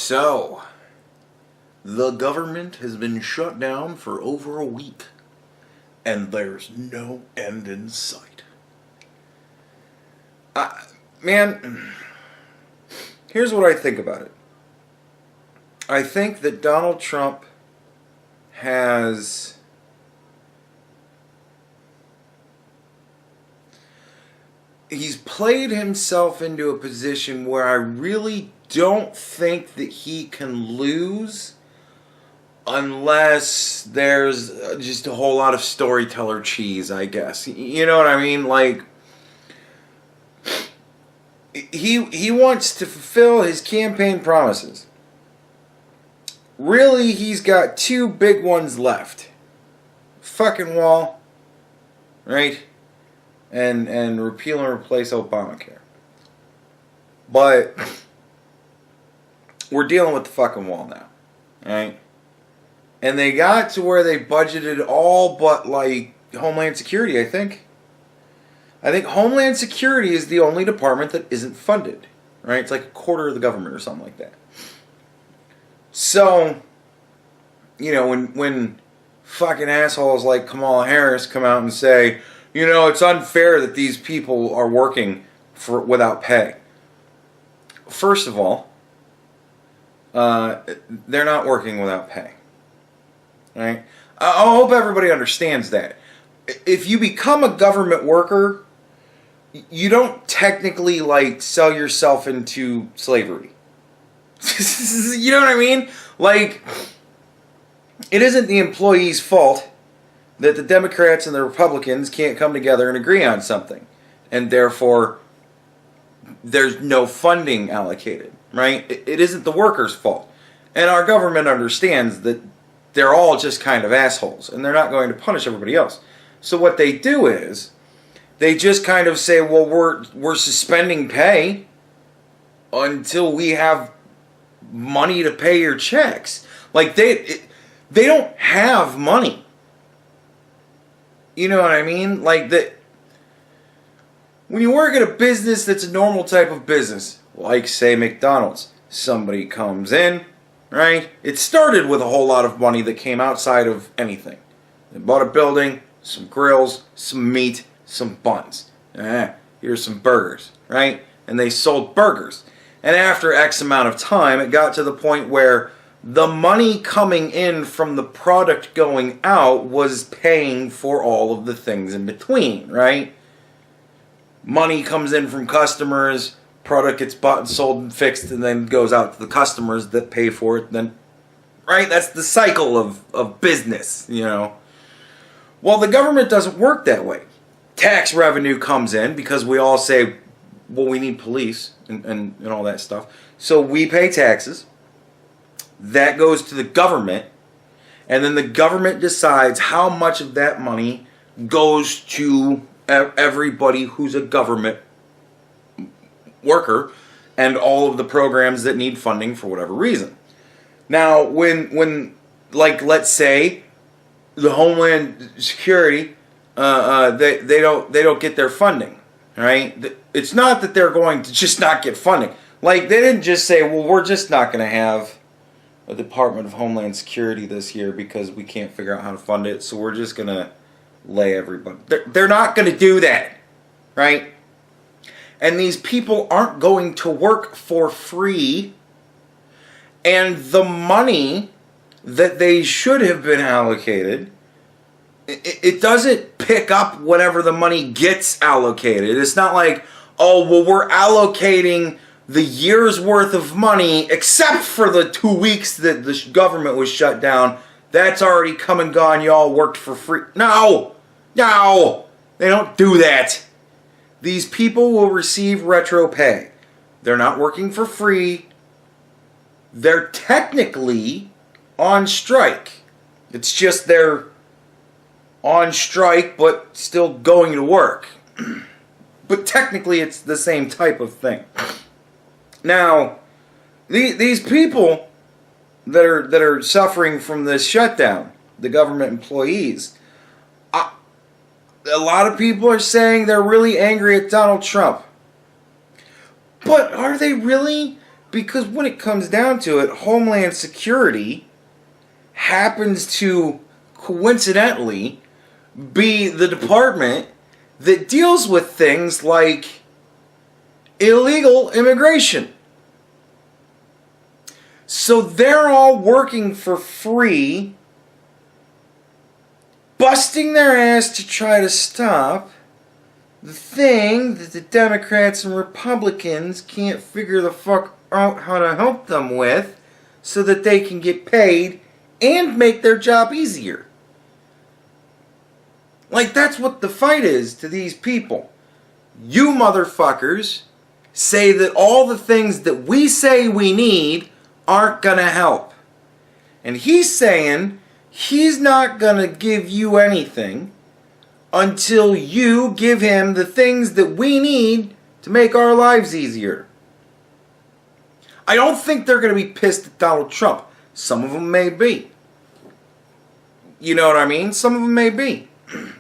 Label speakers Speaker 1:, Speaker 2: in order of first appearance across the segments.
Speaker 1: So, the government has been shut down for over a week, and there's no end in sight. Man, here's what I think about it. I think that Donald Trump has he's played himself into a position where I really don't think that he can lose unless there's just a whole lot of storyteller cheese, I guess. You know what I mean? Like, he wants to fulfill his campaign promises. Really, he's got two big ones left. Fucking wall, right? And repeal and replace Obamacare. But we're dealing with the fucking wall now, right? And they got to where they budgeted all but, like, Homeland Security, I think. I think Homeland Security is the only department that isn't funded, right? It's like a quarter of the government or something like that. So, you know, when fucking assholes like Kamala Harris come out and say, you know, it's unfair that these people are working without pay. First of all, they're not working without pay. Right? I hope everybody understands that. If you become a government worker, you don't technically, like, sell yourself into slavery. You know what I mean? Like, it isn't the employee's fault that the Democrats and the Republicans can't come together and agree on something. And therefore, there's no funding allocated, right? It isn't the worker's fault. And our government understands that they're all just kind of assholes, and they're not going to punish everybody else. So what they do is, they just kind of say, well, we're suspending pay until we have money to pay your checks. Like, they don't have money. You know what I mean? Like, when you work at a business that's a normal type of business, like, say, McDonald's, somebody comes in, right? It started with a whole lot of money that came outside of anything. They bought a building, some grills, some meat, some buns. Here's some burgers, right? And they sold burgers. And after X amount of time, it got to the point where the money coming in from the product going out was paying for all of the things in between, right? Money comes in from customers, product gets bought and sold and fixed, and then goes out to the customers that pay for it. Then, right? That's the cycle of business, you know. Well, the government doesn't work that way. Tax revenue comes in because we all say, well, we need police and all that stuff. So we pay taxes. That goes to the government. And then the government decides how much of that money goes to everybody who's a government worker and all of the programs that need funding for whatever reason. Now, when like, let's say the Homeland Security, they don't get their funding, right? It's not that they're going to just not get funding. Like, they didn't just say, well, we're just not going to have a Department of Homeland Security this year because we can't figure out how to fund it, so we're just going to lay everybody. They're not going to do that, right? And these people aren't going to work for free, and the money that they should have been allocated, it doesn't pick up whenever the money gets allocated. It's not like, oh, well, we're allocating the year's worth of money, except for the 2 weeks that the government was shut down. That's already come and gone. Y'all worked for free. No! They don't do that. These people will receive retro pay. They're not working for free. They're technically on strike. It's just they're on strike, but still going to work. But technically, it's the same type of thing. Now, these people that are suffering from this shutdown, the government employees, a lot of people are saying they're really angry at Donald Trump. But are they really? Because when it comes down to it, Homeland Security happens to coincidentally be the department that deals with things like illegal immigration. So they're all working for free, busting their ass to try to stop the thing that the Democrats and Republicans can't figure the fuck out how to help them with so that they can get paid and make their job easier. Like, that's what the fight is to these people. You motherfuckers say that all the things that we say we need aren't gonna help. And he's saying he's not gonna give you anything until you give him the things that we need to make our lives easier. I don't think they're gonna be pissed at Donald Trump. Some of them may be. You know what I mean? Some of them may be.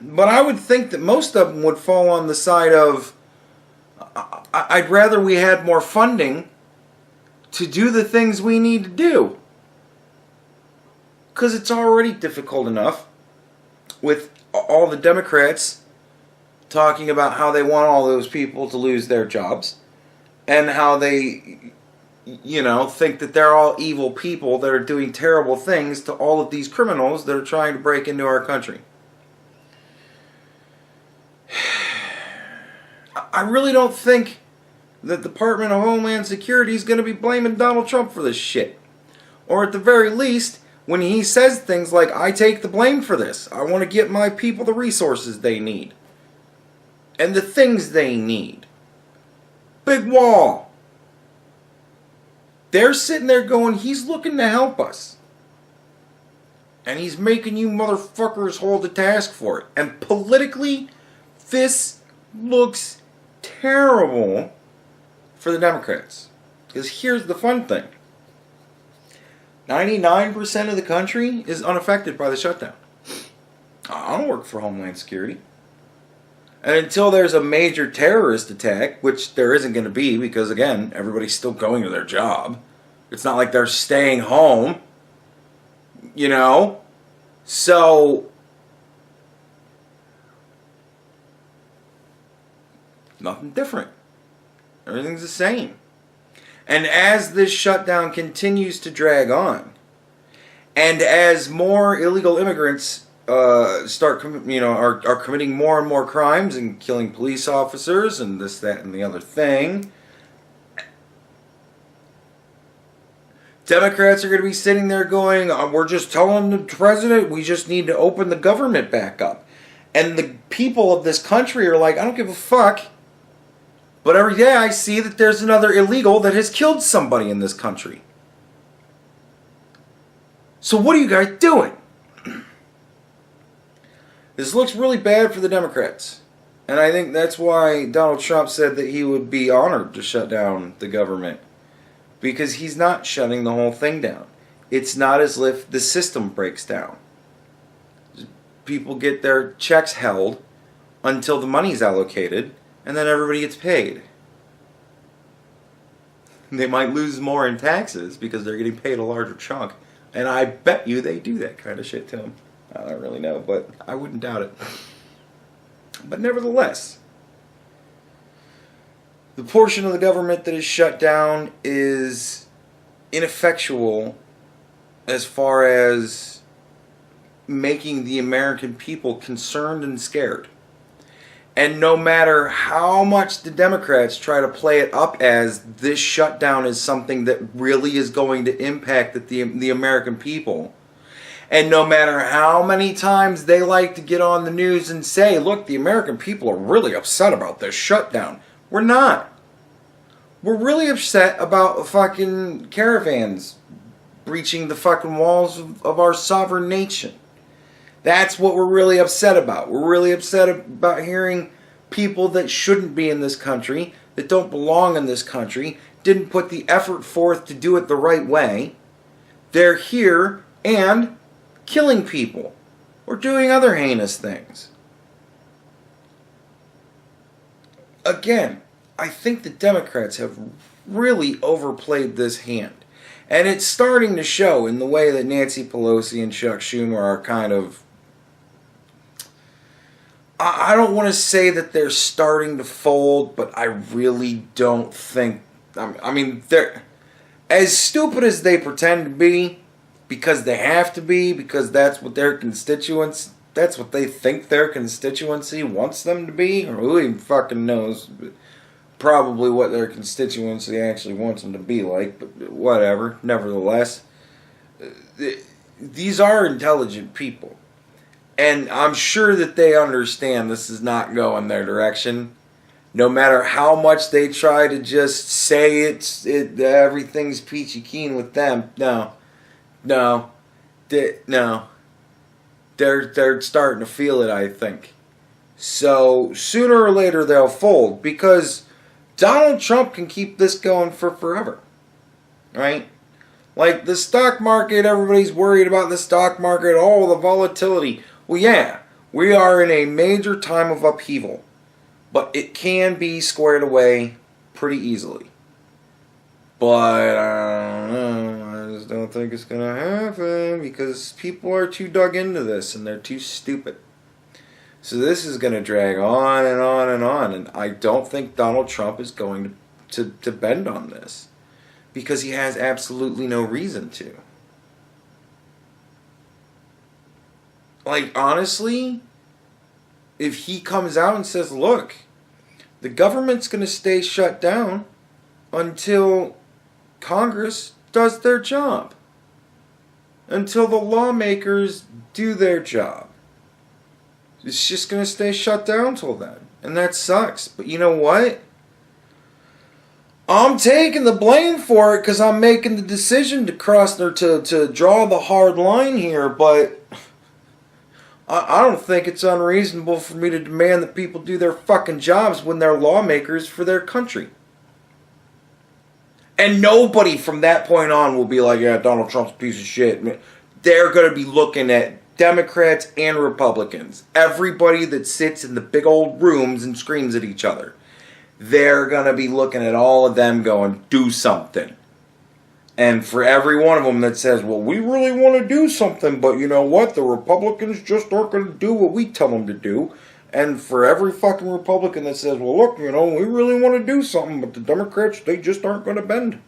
Speaker 1: But I would think that most of them would fall on the side of, I'd rather we had more funding to do the things we need to do. Because it's already difficult enough with all the Democrats talking about how they want all those people to lose their jobs. And how they, think that they're all evil people that are doing terrible things to all of these criminals that are trying to break into our country. I really don't think the Department of Homeland Security is going to be blaming Donald Trump for this shit. Or at the very least, when he says things like, I take the blame for this. I want to get my people the resources they need. And the things they need. Big wall. They're sitting there going, he's looking to help us. And he's making you motherfuckers hold the task for it. And politically, this looks terrible for the Democrats. Because here's the fun thing. 99% of the country is unaffected by the shutdown. I don't work for Homeland Security. And until there's a major terrorist attack, which there isn't going to be because, again, everybody's still going to their job. It's not like they're staying home. So nothing different. Everything's the same. And as this shutdown continues to drag on, and as more illegal immigrants are committing more and more crimes and killing police officers and this, that, and the other thing, Democrats are going to be sitting there going, we're just telling the president we just need to open the government back up. And the people of this country are like, I don't give a fuck. But every day I see that there's another illegal that has killed somebody in this country. So what are you guys doing? This looks really bad for the Democrats. And I think that's why Donald Trump said that he would be honored to shut down the government. Because he's not shutting the whole thing down. It's not as if the system breaks down. People get their checks held until the money's allocated, and then everybody gets paid. They might lose more in taxes because they're getting paid a larger chunk. And I bet you they do that kind of shit to them. I don't really know, but I wouldn't doubt it. But nevertheless, the portion of the government that is shut down is ineffectual as far as making the American people concerned and scared. And no matter how much the Democrats try to play it up as this shutdown is something that really is going to impact the American people, and no matter how many times they like to get on the news and say, look, the American people are really upset about this shutdown. We're not. We're really upset about fucking caravans breaching the fucking walls of our sovereign nation. That's what we're really upset about. We're really upset about hearing people that shouldn't be in this country, that don't belong in this country, didn't put the effort forth to do it the right way. They're here and killing people or doing other heinous things. Again, I think the Democrats have really overplayed this hand. And it's starting to show in the way that Nancy Pelosi and Chuck Schumer are kind of... I don't want to say that they're starting to fold, but I really don't think... I mean, they're... As stupid as they pretend to be, because they have to be, because that's what their constituents... That's what they think their constituency wants them to be, or who even fucking knows... Probably what their constituency actually wants them to be like, but whatever. Nevertheless, these are intelligent people. And I'm sure that they understand this is not going their direction. No matter how much they try to just say everything's peachy keen with them. No. They're starting to feel it, I think. So, sooner or later they'll fold, because Donald Trump can keep this going for forever, right? Like the stock market, everybody's worried about the stock market, oh, the volatility. Well, yeah, we are in a major time of upheaval, but it can be squared away pretty easily. But I don't know, I just don't think it's going to happen because people are too dug into this and they're too stupid. So this is going to drag on and on and on. And I don't think Donald Trump is going to bend on this. Because he has absolutely no reason to. Like, honestly, if he comes out and says, look, the government's going to stay shut down until Congress does their job. Until the lawmakers do their job. It's just going to stay shut down till then. And that sucks. But you know what? I'm taking the blame for it because I'm making the decision to cross there to draw the hard line here. But I don't think it's unreasonable for me to demand that people do their fucking jobs when they're lawmakers for their country. And nobody from that point on will be like, yeah, Donald Trump's a piece of shit. They're going to be looking at Democrats and Republicans. Everybody that sits in the big old rooms and screams at each other. They're going to be looking at all of them going, do something. And for every one of them that says, well, we really want to do something, but you know what? The Republicans just aren't going to do what we tell them to do. And for every fucking Republican that says, well, look, you know, we really want to do something, but the Democrats, they just aren't going to bend.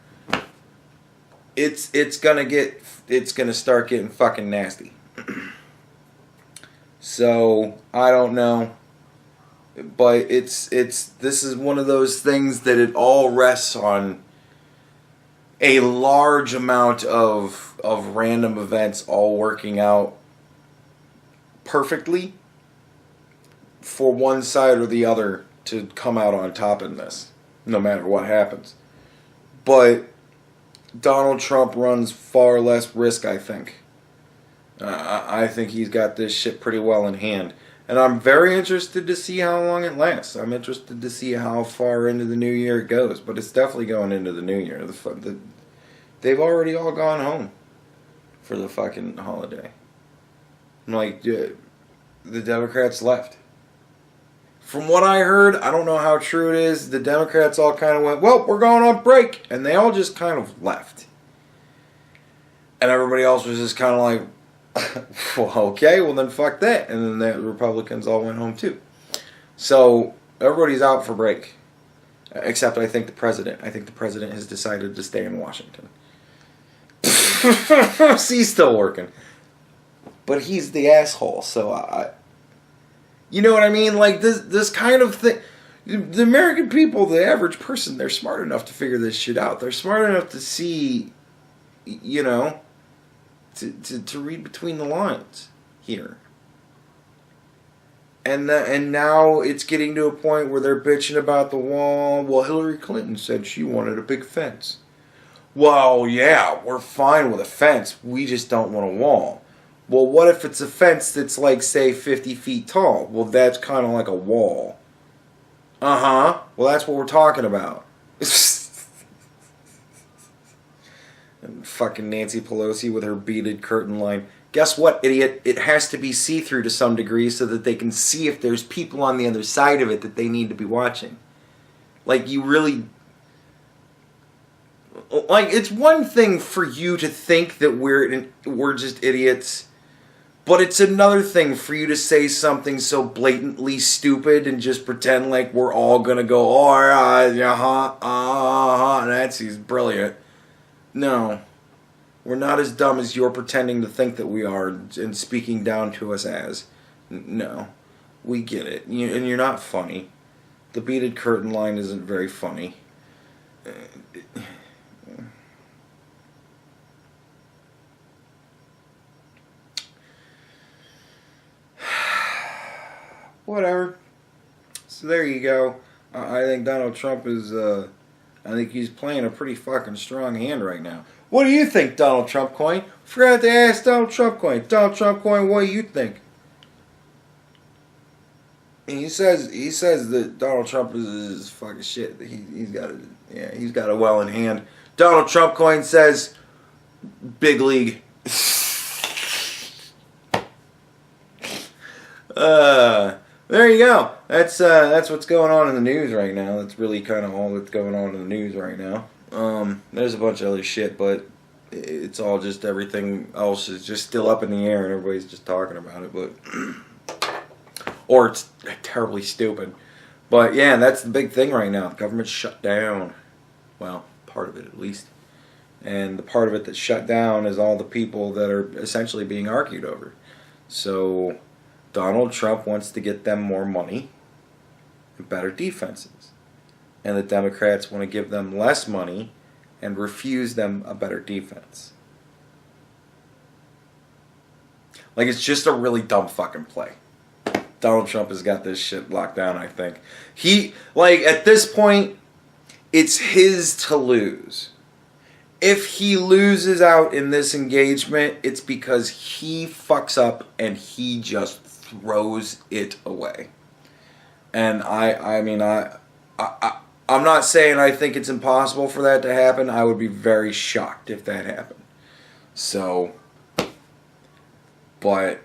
Speaker 1: It's going to start getting fucking nasty. So, I don't know. But this is one of those things that it all rests on a large amount of random events all working out perfectly for one side or the other to come out on top in this, no matter what happens. But Donald Trump runs far less risk, I think. I think he's got this shit pretty well in hand. And I'm very interested to see how long it lasts. I'm interested to see how far into the new year it goes. But it's definitely going into the new year. They've already all gone home for the fucking holiday. Like, the Democrats left. From what I heard, I don't know how true it is, the Democrats all kind of went, well, we're going on break. And they all just kind of left. And everybody else was just kind of like, well, okay, well then fuck that. And then the Republicans all went home too. So, everybody's out for break. Except I think the president. I think the president has decided to stay in Washington. He's still working. But he's the asshole, so you know what I mean? Like, this kind of thing. The American people, the average person, they're smart enough to figure this shit out. They're smart enough to see, you know, to read between the lines here. And now it's getting to a point where they're bitching about the wall. Well, Hillary Clinton said she wanted a big fence. Well, yeah, we're fine with a fence. We just don't want a wall. Well, what if it's a fence that's like, say, 50 feet tall? Well, that's kind of like a wall. Uh-huh. Well, that's what we're talking about. And fucking Nancy Pelosi with her beaded curtain line. Guess what, idiot? It has to be see-through to some degree so that they can see if there's people on the other side of it that they need to be watching. Like, you really... Like, it's one thing for you to think that we're just idiots, but it's another thing for you to say something so blatantly stupid and just pretend like we're all gonna go, oh, Nazi's brilliant. No. We're not as dumb as you're pretending to think that we are and speaking down to us as. No. We get it. And you're not funny. The beaded curtain line isn't very funny. Whatever. So there you go. I think Donald Trump is, I think he's playing a pretty fucking strong hand right now. What do you think, Donald Trump coin? Forgot to ask Donald Trump coin. Donald Trump coin, what do you think? And he says that Donald Trump is fucking shit. He's got it well in hand. Donald Trump coin says, big league. There you go. That's what's going on in the news right now. That's really kind of all that's going on in the news right now. There's a bunch of other shit, but it's all just everything else is just still up in the air and everybody's just talking about it, but or it's terribly stupid. But yeah, that's the big thing right now. The government's shut down. Well, part of it at least. And the part of it that's shut down is all the people that are essentially being argued over. So Donald Trump wants to get them more money and better defenses. And the Democrats want to give them less money and refuse them a better defense. Like, it's just a really dumb fucking play. Donald Trump has got this shit locked down, I think. At this point, it's his to lose. If he loses out in this engagement, it's because he fucks up and he just throws it away. And I'm not saying I think it's impossible for that to happen. I would be very shocked if that happened. So, but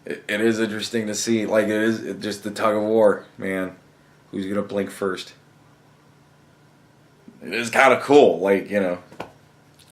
Speaker 1: it is interesting to see. Like, it is just the tug of war, man. Who's gonna blink first? It is kind of cool, like, you know.